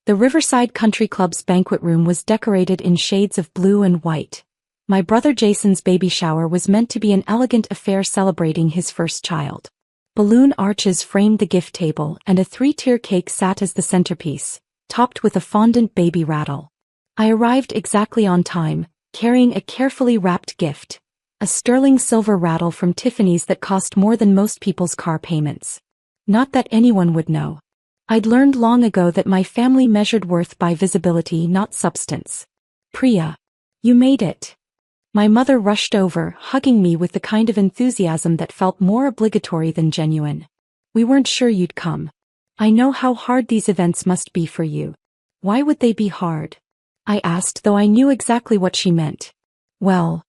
The Riverside Country Club's banquet room was decorated in shades of blue and white. My brother Jason's baby shower was meant to be an elegant affair celebrating his first child. Balloon arches framed the gift table and a 3-tier cake sat as the centerpiece, topped with a fondant baby rattle. I arrived exactly on time, carrying a carefully wrapped gift, a sterling silver rattle from Tiffany's that cost more than most people's car payments. Not that anyone would know. I'd learned long ago that my family measured worth by visibility, not substance. Priya, you made it. My mother rushed over, hugging me with the kind of enthusiasm that felt more obligatory than genuine. We weren't sure you'd come. I know how hard these events must be for you. Why would they be hard? I asked, though I knew exactly what she meant. Well,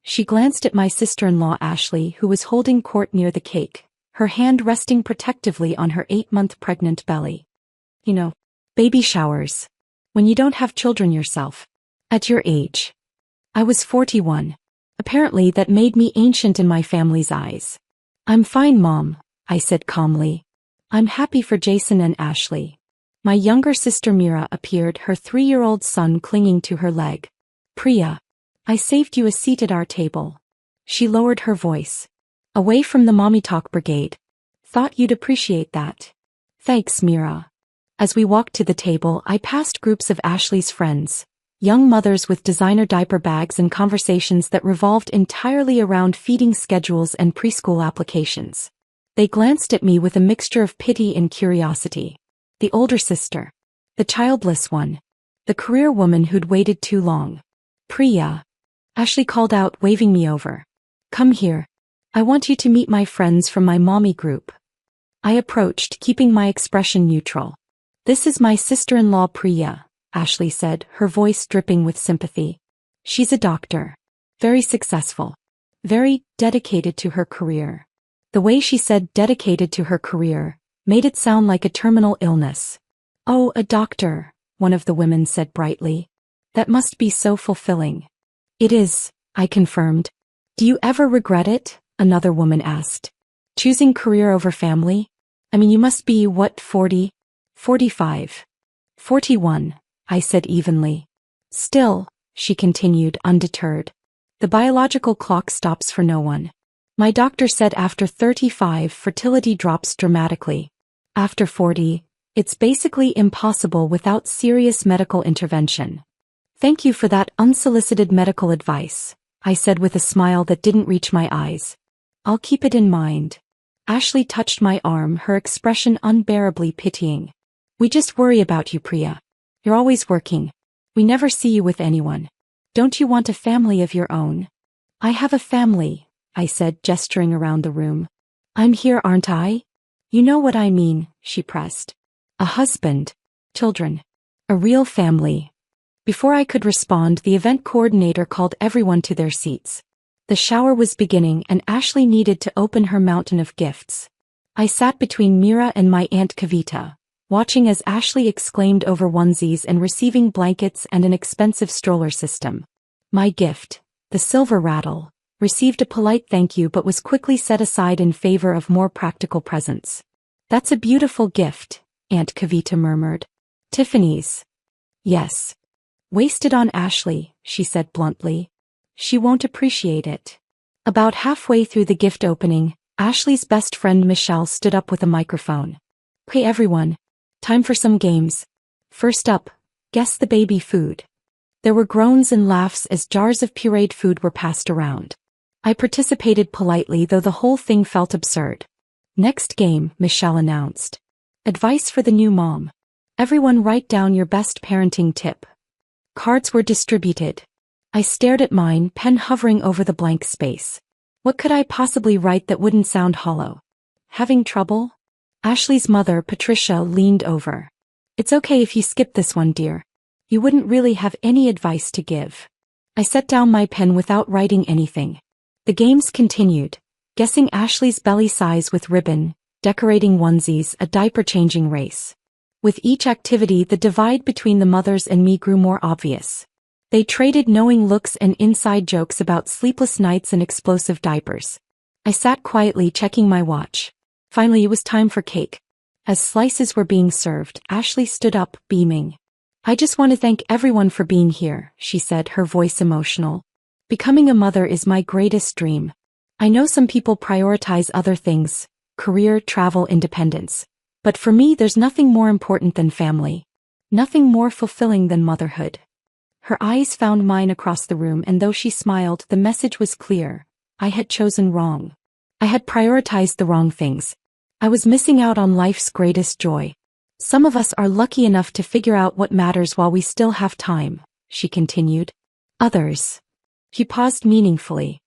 she glanced at my sister-in-law Ashley, who was holding court near the cake, her hand resting protectively on her 8-month pregnant belly. You know, baby showers. When you don't have children yourself. At your age. I was 41. Apparently that made me ancient in my family's eyes. I'm fine, Mom, I said calmly. I'm happy for Jason and Ashley. My younger sister Mira appeared, her 3-year-old son clinging to her leg. Priya, I saved you a seat at our table. She lowered her voice. Away from the mommy talk brigade. Thought you'd appreciate that. Thanks, Mira. As we walked to the table, I passed groups of Ashley's friends, young mothers with designer diaper bags and conversations that revolved entirely around feeding schedules and preschool applications. They glanced at me with a mixture of pity and curiosity. The older sister. The childless one. The career woman who'd waited too long. Priya. Ashley called out, waving me over. Come here. I want you to meet my friends from my mommy group. I approached, keeping my expression neutral. This is my sister-in-law Priya, Ashley said, her voice dripping with sympathy. She's a doctor. Very successful. Very dedicated to her career. The way she said dedicated to her career made it sound like a terminal illness. Oh, a doctor, one of the women said brightly. That must be so fulfilling. It is, I confirmed. Do you ever regret it? Another woman asked. Choosing career over family? I mean, you must be, what, 40? 45. 41, I said evenly. Still, she continued, undeterred. The biological clock stops for no one. My doctor said after 35 fertility drops dramatically. After 40, it's basically impossible without serious medical intervention. Thank you for that unsolicited medical advice, I said with a smile that didn't reach my eyes. I'll keep it in mind. Ashley touched my arm, her expression unbearably pitying. We just worry about you, Priya. You're always working. We never see you with anyone. Don't you want a family of your own? I have a family, I said, gesturing around the room. I'm here, aren't I? You know what I mean, she pressed. A husband. Children. A real family. Before I could respond, the event coordinator called everyone to their seats. The shower was beginning and Ashley needed to open her mountain of gifts. I sat between Mira and my Aunt Kavita, watching as Ashley exclaimed over onesies and receiving blankets and an expensive stroller system. My gift, the silver rattle, received a polite thank you but was quickly set aside in favor of more practical presents. That's a beautiful gift, Aunt Kavita murmured. Tiffany's. Yes. Wasted on Ashley, she said bluntly. She won't appreciate it. About halfway through the gift opening, Ashley's best friend Michelle stood up with a microphone. Hey everyone. Time for some games. First up, guess the baby food. There were groans and laughs as jars of pureed food were passed around. I participated politely, though the whole thing felt absurd. Next game, Michelle announced. Advice for the new mom. Everyone write down your best parenting tip. Cards were distributed. I stared at mine, pen hovering over the blank space. What could I possibly write that wouldn't sound hollow? Having trouble? Ashley's mother, Patricia, leaned over. It's okay if you skip this one, dear. You wouldn't really have any advice to give. I set down my pen without writing anything. The games continued, guessing Ashley's belly size with ribbon, decorating onesies, a diaper-changing race. With each activity, the divide between the mothers and me grew more obvious. They traded knowing looks and inside jokes about sleepless nights and explosive diapers. I sat quietly checking my watch. Finally, it was time for cake. As slices were being served, Ashley stood up, beaming. "I just want to thank everyone for being here," she said, her voice emotional. "Becoming a mother is my greatest dream. I know some people prioritize other things, career, travel, independence. But for me, there's nothing more important than family. Nothing more fulfilling than motherhood." Her eyes found mine across the room, and though she smiled, the message was clear. I had chosen wrong. I had prioritized the wrong things. I was missing out on life's greatest joy. "Some of us are lucky enough to figure out what matters while we still have time," she continued. "Others." She paused meaningfully.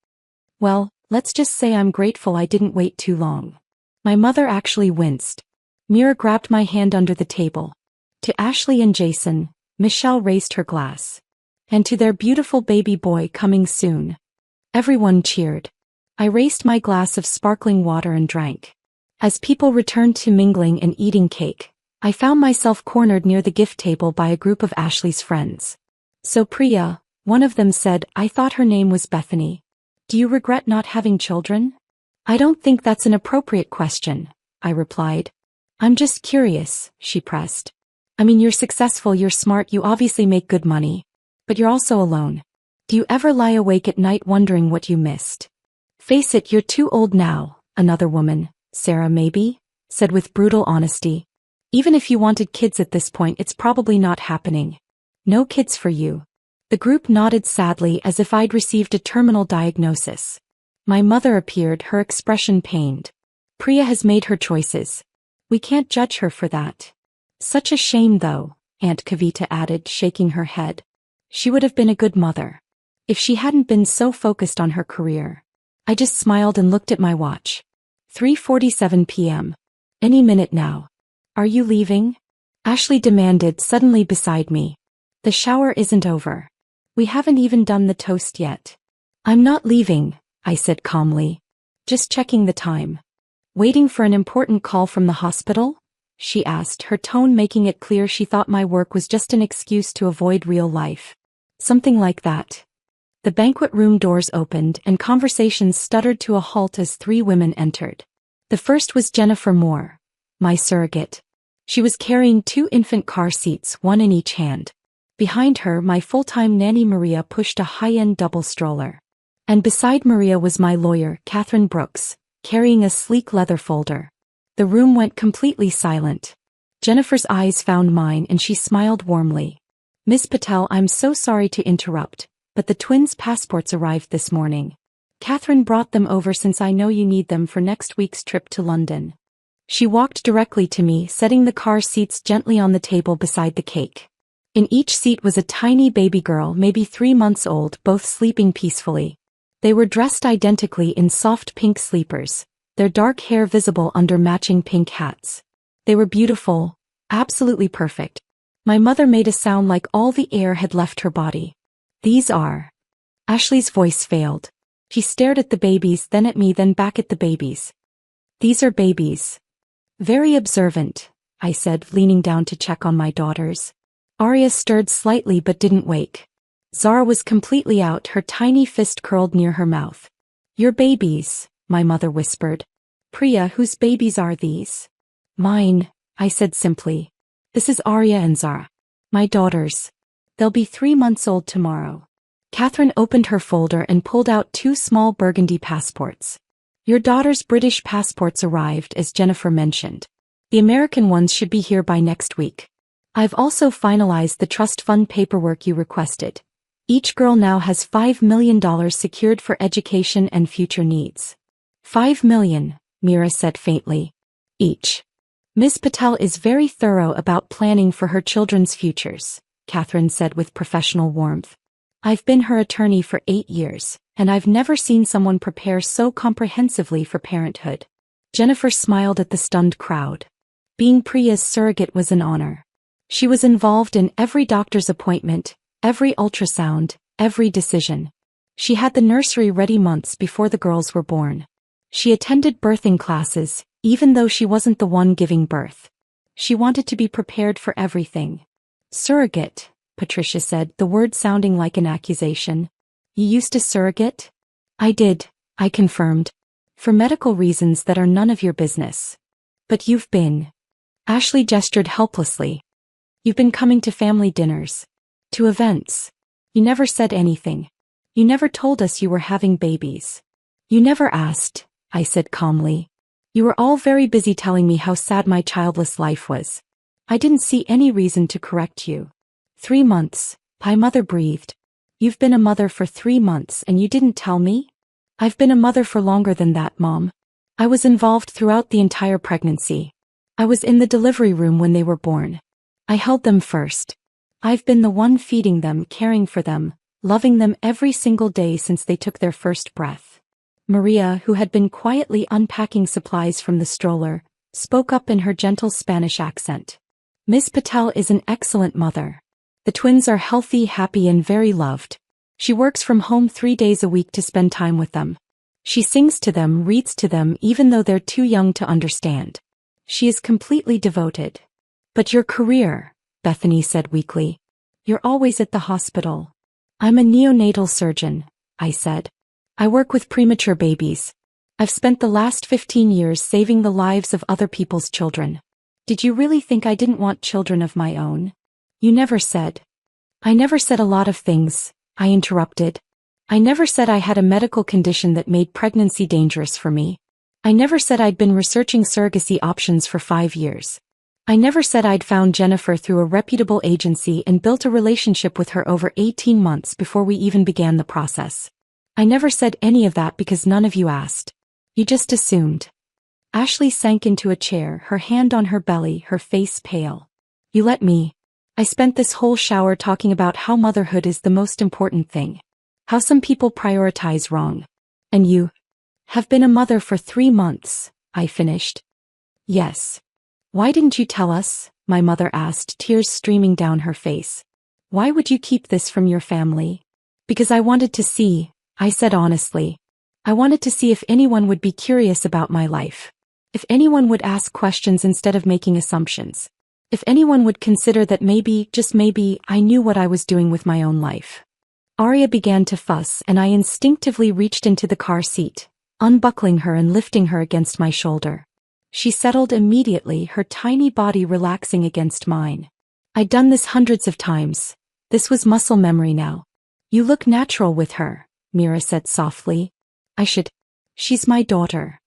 "Well, let's just say I'm grateful I didn't wait too long." My mother actually winced. Mira grabbed my hand under the table. "To Ashley and Jason," Michelle raised her glass. "And to their beautiful baby boy coming soon." Everyone cheered. I raised my glass of sparkling water and drank. As people returned to mingling and eating cake, I found myself cornered near the gift table by a group of Ashley's friends. "So Priya," one of them said, I thought her name was Bethany. "Do you regret not having children?" "I don't think that's an appropriate question," I replied. "I'm just curious," she pressed. "I mean, you're successful, you're smart, you obviously make good money. But you're also alone. Do you ever lie awake at night wondering what you missed?" "Face it, you're too old now," another woman, Sarah maybe, said with brutal honesty. "Even if you wanted kids at this point, it's probably not happening. No kids for you." The group nodded sadly as if I'd received a terminal diagnosis. My mother appeared, her expression pained. "Priya has made her choices. We can't judge her for that." "Such a shame though," Aunt Kavita added, shaking her head. "She would have been a good mother. If she hadn't been so focused on her career." I just smiled and looked at my watch. 3:47 p.m. "Any minute now." "Are you leaving?" Ashley demanded, suddenly beside me. "The shower isn't over. We haven't even done the toast yet." "I'm not leaving," I said calmly. "Just checking the time." "Waiting for an important call from the hospital?" she asked, her tone making it clear she thought my work was just an excuse to avoid real life. "Something like that." The banquet room doors opened and conversations stuttered to a halt as three women entered. The first was Jennifer Moore, my surrogate. She was carrying 2 infant car seats, one in each hand. Behind her, my full-time nanny Maria pushed a high-end double stroller. And beside Maria was my lawyer, Catherine Brooks, carrying a sleek leather folder. The room went completely silent. Jennifer's eyes found mine and she smiled warmly. "Miss Patel, I'm so sorry to interrupt, but the twins' passports arrived this morning. Catherine brought them over since I know you need them for next week's trip to London." She walked directly to me, setting the car seats gently on the table beside the cake. In each seat was a tiny baby girl, maybe 3 months old, both sleeping peacefully. They were dressed identically in soft pink sleepers, their dark hair visible under matching pink hats. They were beautiful, absolutely perfect. My mother made a sound like all the air had left her body. "These are..." Ashley's voice failed. She stared at the babies, then at me, then back at the babies. "These are babies." "Very observant," I said, leaning down to check on my daughters. Arya stirred slightly but didn't wake. Zara was completely out, her tiny fist curled near her mouth. "Your babies," my mother whispered. "Priya, whose babies are these?" "Mine," I said simply. "This is Arya and Zara. My daughters. They'll be 3 months old tomorrow." Catherine opened her folder and pulled out 2 small burgundy passports. "Your daughter's British passports arrived, as Jennifer mentioned. The American ones should be here by next week. I've also finalized the trust fund paperwork you requested. Each girl now has $5 million secured for education and future needs." $5 million, Mira said faintly. "Each." "Ms. Patel is very thorough about planning for her children's futures," Catherine said with professional warmth. "I've been her attorney for 8 years, and I've never seen someone prepare so comprehensively for parenthood." Jennifer smiled at the stunned crowd. Being Priya's surrogate was an honor. She was involved in every doctor's appointment, every ultrasound, every decision. She had the nursery ready months before the girls were born. She attended birthing classes, even though she wasn't the one giving birth. She wanted to be prepared for everything. "Surrogate," Patricia said, the word sounding like an accusation. "You used to surrogate?" "I did," I confirmed. "For medical reasons that are none of your business." "But you've been..." Ashley gestured helplessly. You've been coming to family dinners. To events. You never said anything. You never told us you were having babies. You never asked, I said calmly. You were all very busy telling me how sad my childless life was. I didn't see any reason to correct you. 3 months, my mother breathed. You've been a mother for 3 months and you didn't tell me? I've been a mother for longer than that, Mom. I was involved throughout the entire pregnancy. I was in the delivery room when they were born. I held them first. I've been the one feeding them, caring for them, loving them every single day since they took their first breath. Maria, who had been quietly unpacking supplies from the stroller, spoke up in her gentle Spanish accent. Miss Patel is an excellent mother. The twins are healthy, happy, and very loved. She works from home 3 days a week to spend time with them. She sings to them, reads to them, even though they're too young to understand. She is completely devoted. But your career, Bethany said weakly. You're always at the hospital. I'm a neonatal surgeon, I said. I work with premature babies. I've spent the last 15 years saving the lives of other people's children. Did you really think I didn't want children of my own? You never said. I never said a lot of things, I interrupted. I never said I had a medical condition that made pregnancy dangerous for me. I never said I'd been researching surrogacy options for 5 years. I never said I'd found Jennifer through a reputable agency and built a relationship with her over 18 months before we even began the process. I never said any of that because none of you asked. You just assumed. Ashley sank into a chair, her hand on her belly, her face pale. You let me. I spent this whole shower talking about how motherhood is the most important thing. How some people prioritize wrong. And you have been a mother for 3 months, I finished. Yes. Why didn't you tell us? My mother asked, tears streaming down her face. Why would you keep this from your family? Because I wanted to see, I said honestly. I wanted to see if anyone would be curious about my life. If anyone would ask questions instead of making assumptions. If anyone would consider that maybe, just maybe, I knew what I was doing with my own life. Arya began to fuss and I instinctively reached into the car seat, unbuckling her and lifting her against my shoulder. She settled immediately, her tiny body relaxing against mine. I'd done this hundreds of times. This was muscle memory now. You look natural with her, Mira said softly. I should. She's my daughter.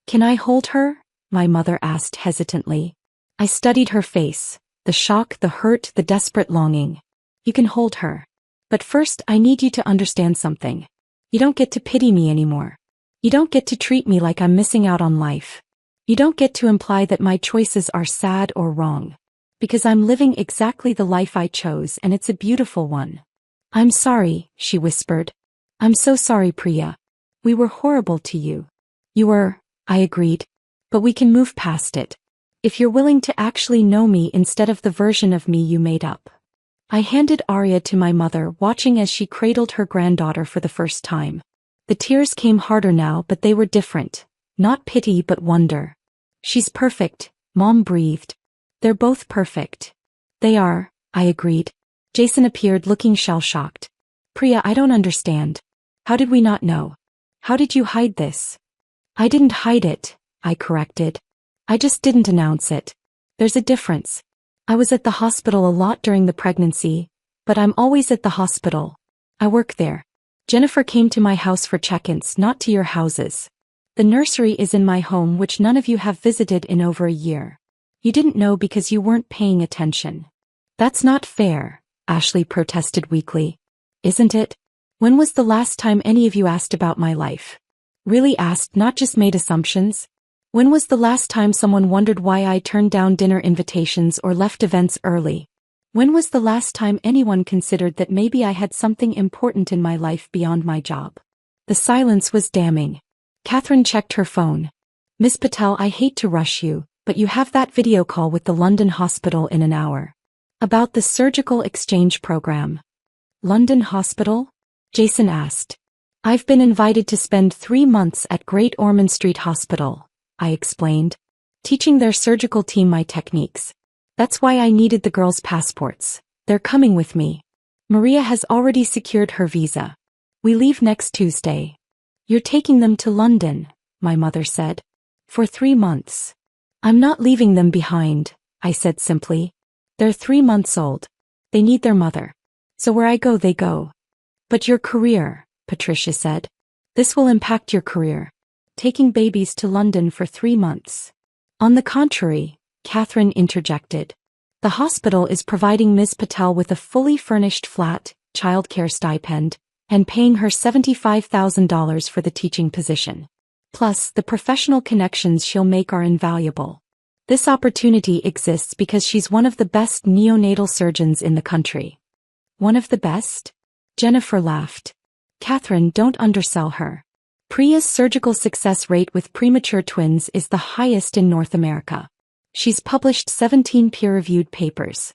Can I hold her? My mother asked hesitantly. I studied her face, the shock, the hurt, the desperate longing. You can hold her. But first I need you to understand something. You don't get to pity me anymore. You don't get to treat me like I'm missing out on life. You don't get to imply that my choices are sad or wrong. Because I'm living exactly the life I chose and it's a beautiful one. I'm sorry, she whispered. I'm so sorry, Priya. We were horrible to you. You were, I agreed. But we can move past it. If you're willing to actually know me instead of the version of me you made up. I handed Arya to my mother, watching as she cradled her granddaughter for the first time. The tears came harder now, but they were different. Not pity but wonder. She's perfect, Mom breathed. They're both perfect. They are, I agreed. Jason appeared looking shell-shocked. Priya, I don't understand. How did we not know? How did you hide this? I didn't hide it, I corrected. I just didn't announce it. There's a difference. I was at the hospital a lot during the pregnancy, but I'm always at the hospital. I work there. Jennifer came to my house for check-ins, not to your houses. The nursery is in my home, which none of you have visited in over a year. You didn't know because you weren't paying attention. That's not fair, Ashley protested weakly. Isn't it? When was the last time any of you asked about my life? Really asked, not just made assumptions? When was the last time someone wondered why I turned down dinner invitations or left events early? When was the last time anyone considered that maybe I had something important in my life beyond my job? The silence was damning. Catherine checked her phone. Miss Patel, I hate to rush you, but you have that video call with the London hospital in an hour. About the surgical exchange program. London hospital? Jason asked. I've been invited to spend 3 months at Great Ormond Street Hospital, I explained, teaching their surgical team my techniques. That's why I needed the girls' passports. They're coming with me. Maria has already secured her visa. We leave next Tuesday. You're taking them to London, my mother said. For 3 months. I'm not leaving them behind, I said simply. They're 3 months old. They need their mother. So where I go, they go. But your career, Patricia said. This will impact your career. Taking babies to London for 3 months. On the contrary, Catherine interjected. The hospital is providing Ms. Patel with a fully furnished flat, childcare stipend, and paying her $75,000 for the teaching position. Plus, the professional connections she'll make are invaluable. This opportunity exists because she's one of the best neonatal surgeons in the country. One of the best? Jennifer laughed. Catherine, don't undersell her. Priya's surgical success rate with premature twins is the highest in North America. She's published 17 peer-reviewed papers.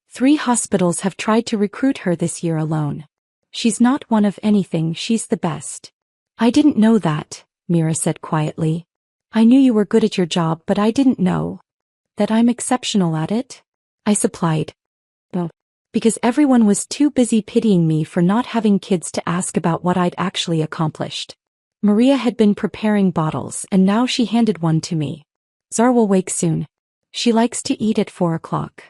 3 hospitals have tried to recruit her this year alone. She's not one of anything, she's the best. I didn't know that, Mira said quietly. I knew you were good at your job, but I didn't know that I'm exceptional at it. I supplied. Well, because everyone was too busy pitying me for not having kids to ask about what I'd actually accomplished. Maria had been preparing bottles and now she handed one to me. Zara will wake soon. She likes to eat at 4 o'clock.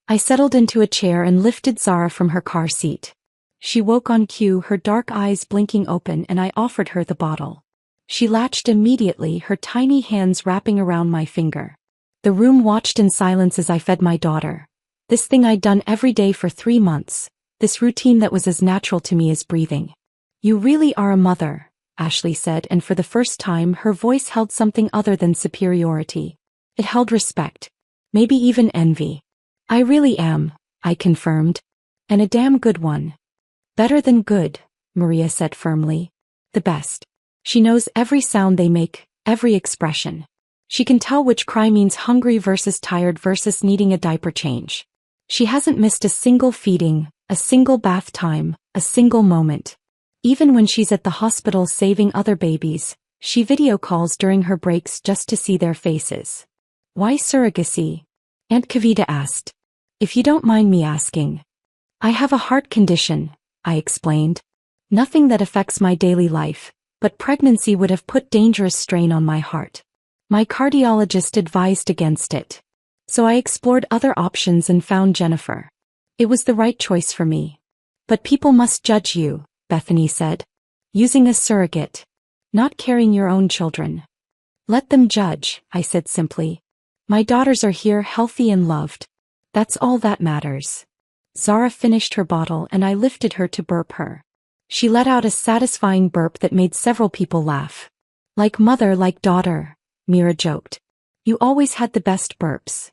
I settled into a chair and lifted Zara from her car seat. She woke on cue, her dark eyes blinking open, and I offered her the bottle. She latched immediately, her tiny hands wrapping around my finger. The room watched in silence as I fed my daughter. This thing I'd done every day for 3 months, this routine that was as natural to me as breathing. You really are a mother, Ashley said, and for the first time her voice held something other than superiority. It held respect. Maybe even envy. I really am, I confirmed. And a damn good one. Better than good, Maria said firmly. The best. She knows every sound they make, every expression. She can tell which cry means hungry versus tired versus needing a diaper change. She hasn't missed a single feeding, a single bath time, a single moment. Even when she's at the hospital saving other babies, she video calls during her breaks just to see their faces. Why surrogacy? Aunt Kavita asked. If you don't mind me asking. I have a heart condition, I explained. Nothing that affects my daily life, but pregnancy would have put dangerous strain on my heart. My cardiologist advised against it. So I explored other options and found Jennifer. It was the right choice for me. But people must judge you, Bethany said. Using a surrogate. Not carrying your own children. Let them judge, I said simply. My daughters are here healthy and loved. That's all that matters. Zara finished her bottle and I lifted her to burp her. She let out a satisfying burp that made several people laugh. Like mother, like daughter, Mira joked. You always had the best burps.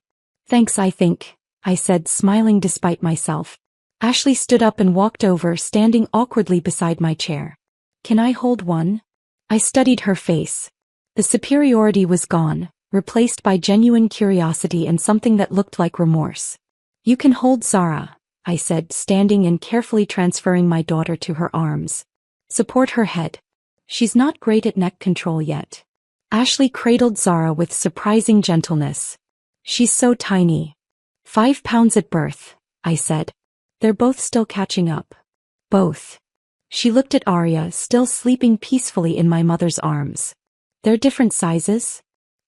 Thanks, I think, I said, smiling despite myself. Ashley stood up and walked over, standing awkwardly beside my chair. Can I hold one? I studied her face. The superiority was gone, replaced by genuine curiosity and something that looked like remorse. You can hold Zara, I said, standing and carefully transferring my daughter to her arms. Support her head. She's not great at neck control yet. Ashley cradled Zara with surprising gentleness. She's so tiny. 5 pounds at birth, I said. They're both still catching up. Both. She looked at Arya, still sleeping peacefully in my mother's arms. They're different sizes?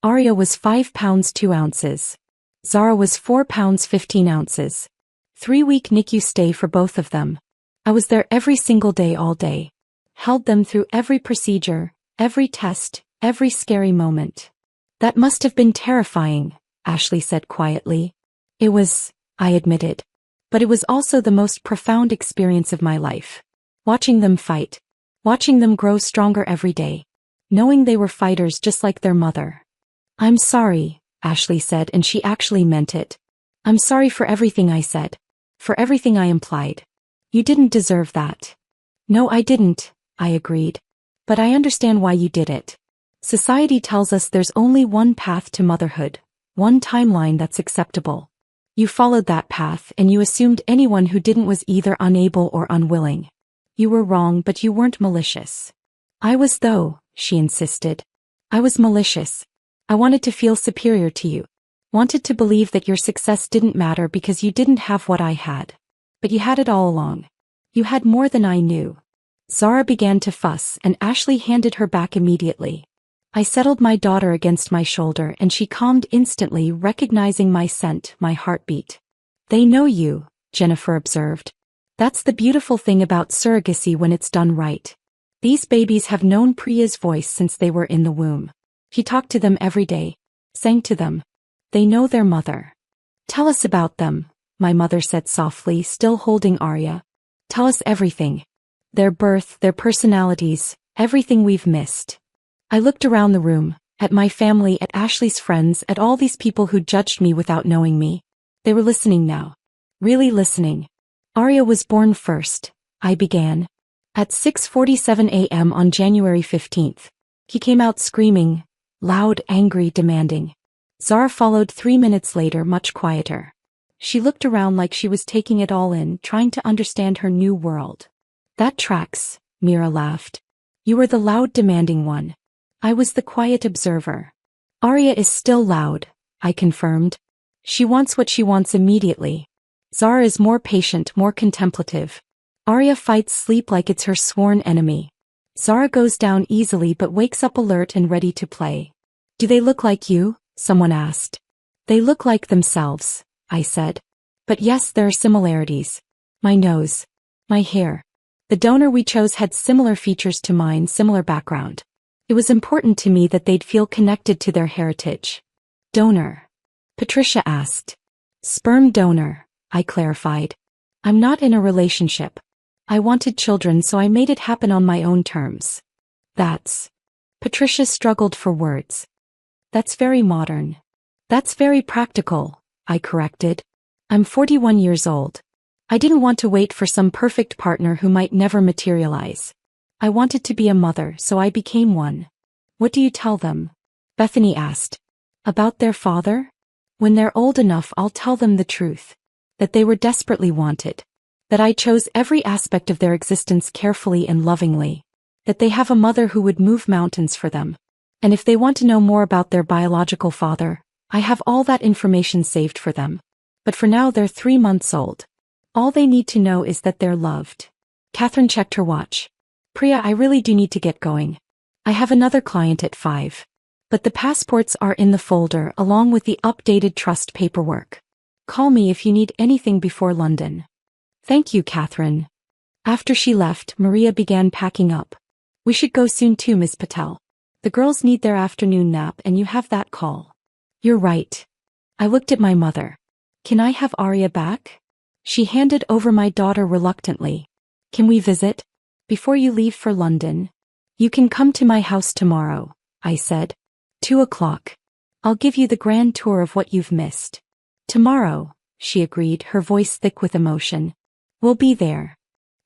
Arya was 5 pounds 2 ounces. Zara was 4 pounds 15 ounces. 3-week NICU stay for both of them. I was there every single day all day. Held them through every procedure, every test, every scary moment. That must have been terrifying, Ashley said quietly. It was, I admitted. But it was also the most profound experience of my life. Watching them fight. Watching them grow stronger every day. Knowing they were fighters just like their mother. I'm sorry, Ashley said, and she actually meant it. I'm sorry for everything I said. For everything I implied. You didn't deserve that. No, I didn't, I agreed. But I understand why you did it. Society tells us there's only one path to motherhood, one timeline that's acceptable. You followed that path and you assumed anyone who didn't was either unable or unwilling. You were wrong, but you weren't malicious. I was though, she insisted. I was malicious. I wanted to feel superior to you. Wanted to believe that your success didn't matter because you didn't have what I had. But you had it all along. You had more than I knew. Zara began to fuss and Ashley handed her back immediately. I settled my daughter against my shoulder and she calmed instantly, recognizing my scent, my heartbeat. They know you, Jennifer observed. That's the beautiful thing about surrogacy when it's done right. These babies have known Priya's voice since they were in the womb. He talked to them every day, sang to them. They know their mother. Tell us about them, my mother said softly, still holding Arya. Tell us everything. Their birth, their personalities, everything we've missed. I looked around the room, at my family, at Ashley's friends, at all these people who judged me without knowing me. They were listening now. Really listening. Arya was born first, I began. At 6:47 a.m. on January 15th. He came out screaming, loud, angry, demanding. Zara followed 3 minutes later, much quieter. She looked around like she was taking it all in, trying to understand her new world. That tracks, Mira laughed. You were the loud, demanding one. I was the quiet observer. Arya is still loud, I confirmed. She wants what she wants immediately. Zara is more patient, more contemplative. Arya fights sleep like it's her sworn enemy. Zara goes down easily but wakes up alert and ready to play. Do they look like you? Someone asked. They look like themselves, I said. But yes, there are similarities. My nose. My hair. The donor we chose had similar features to mine, similar background. It was important to me that they'd feel connected to their heritage. Donor? Patricia asked. Sperm donor, I clarified. I'm not in a relationship. I wanted children, so I made it happen on my own terms. That's... Patricia struggled for words. That's very modern. That's very practical, I corrected. I'm 41 years old. I didn't want to wait for some perfect partner who might never materialize. I wanted to be a mother, so I became one. What do you tell them? Bethany asked. About their father? When they're old enough, I'll tell them the truth. That they were desperately wanted. That I chose every aspect of their existence carefully and lovingly. That they have a mother who would move mountains for them. And if they want to know more about their biological father, I have all that information saved for them. But for now they're 3 months old. All they need to know is that they're loved. Catherine checked her watch. Priya, I really do need to get going. I have another client at 5. But the passports are in the folder along with the updated trust paperwork. Call me if you need anything before London. Thank you, Catherine. After she left, Maria began packing up. We should go soon too, Miss Patel. The girls need their afternoon nap and you have that call. You're right. I looked at my mother. Can I have Arya back? She handed over my daughter reluctantly. Can we visit? Before you leave for London? You can come to my house tomorrow, I said. 2 o'clock. I'll give you the grand tour of what you've missed. Tomorrow, she agreed, her voice thick with emotion. We'll be there.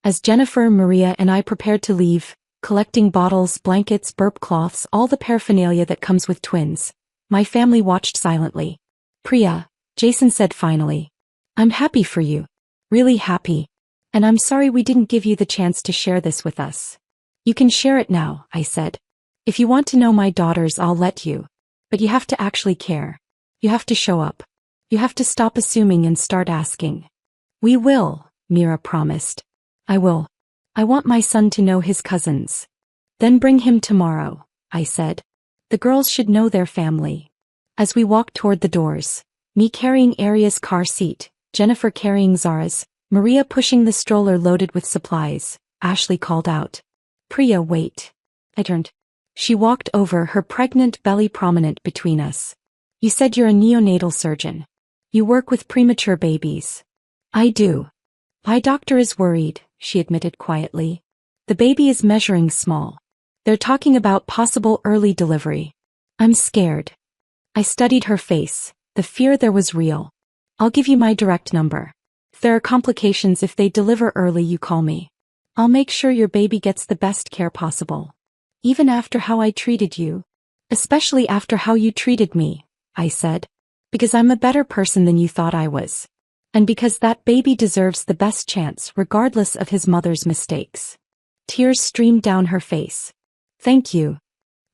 As Jennifer, Maria, and I prepared to leave, collecting bottles, blankets, burp cloths, all the paraphernalia that comes with twins, my family watched silently. Priya, Jason said finally. I'm happy for you. Really happy. And I'm sorry we didn't give you the chance to share this with us. You can share it now, I said. If you want to know my daughters, I'll let you. But you have to actually care. You have to show up. You have to stop assuming and start asking. We will, Mira promised. I will. I want my son to know his cousins. Then bring him tomorrow, I said. The girls should know their family. As we walked toward the doors, me carrying Arya's car seat, Jennifer carrying Zara's, Maria pushing the stroller loaded with supplies, Ashley called out. Priya, wait. I turned. She walked over, her pregnant belly prominent between us. You said you're a neonatal surgeon. You work with premature babies. I do. My doctor is worried, she admitted quietly. The baby is measuring small. They're talking about possible early delivery. I'm scared. I studied her face. The fear there was real. I'll give you my direct number. If there are complications, if they deliver early, you call me. I'll make sure your baby gets the best care possible. Even after how I treated you. Especially after how you treated me, I said. Because I'm a better person than you thought I was. And because that baby deserves the best chance regardless of his mother's mistakes. Tears streamed down her face. Thank you.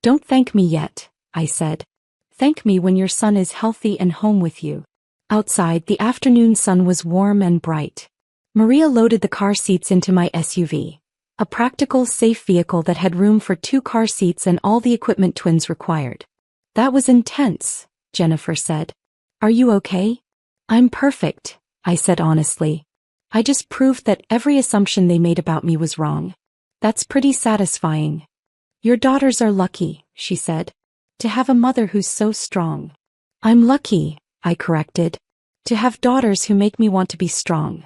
Don't thank me yet, I said. Thank me when your son is healthy and home with you. Outside, the afternoon sun was warm and bright. Maria loaded the car seats into my SUV. A practical, safe vehicle that had room for 2 car seats and all the equipment twins required. That was intense, Jennifer said. Are you okay? I'm perfect, I said honestly. I just proved that every assumption they made about me was wrong. That's pretty satisfying. Your daughters are lucky, she said. To have a mother who's so strong. I'm lucky, I corrected. To have daughters who make me want to be strong.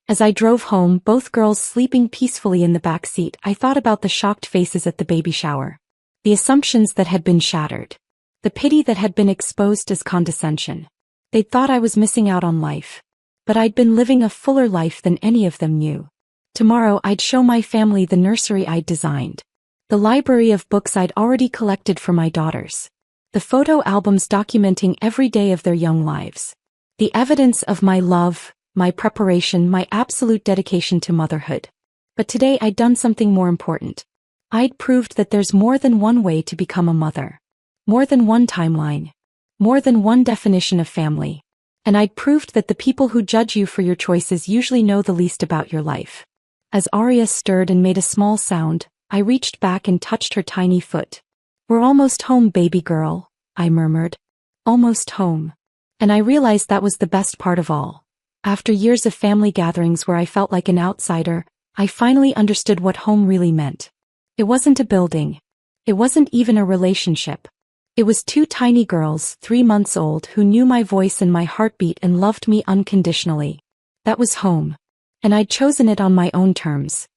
As I drove home, both girls sleeping peacefully in the back seat, I thought about the shocked faces at the baby shower. The assumptions that had been shattered. The pity that had been exposed as condescension. They'd thought I was missing out on life. But I'd been living a fuller life than any of them knew. Tomorrow I'd show my family the nursery I'd designed. The library of books I'd already collected for my daughters. The photo albums documenting every day of their young lives. The evidence of my love, my preparation, my absolute dedication to motherhood. But today I'd done something more important. I'd proved that there's more than one way to become a mother. More than one timeline. More than one definition of family. And I'd proved that the people who judge you for your choices usually know the least about your life. As Arya stirred and made a small sound, I reached back and touched her tiny foot. We're almost home, baby girl, I murmured. Almost home. And I realized that was the best part of all. After years of family gatherings where I felt like an outsider, I finally understood what home really meant. It wasn't a building. It wasn't even a relationship. It was 2 tiny girls, 3 months old, who knew my voice and my heartbeat and loved me unconditionally. That was home. And I'd chosen it on my own terms.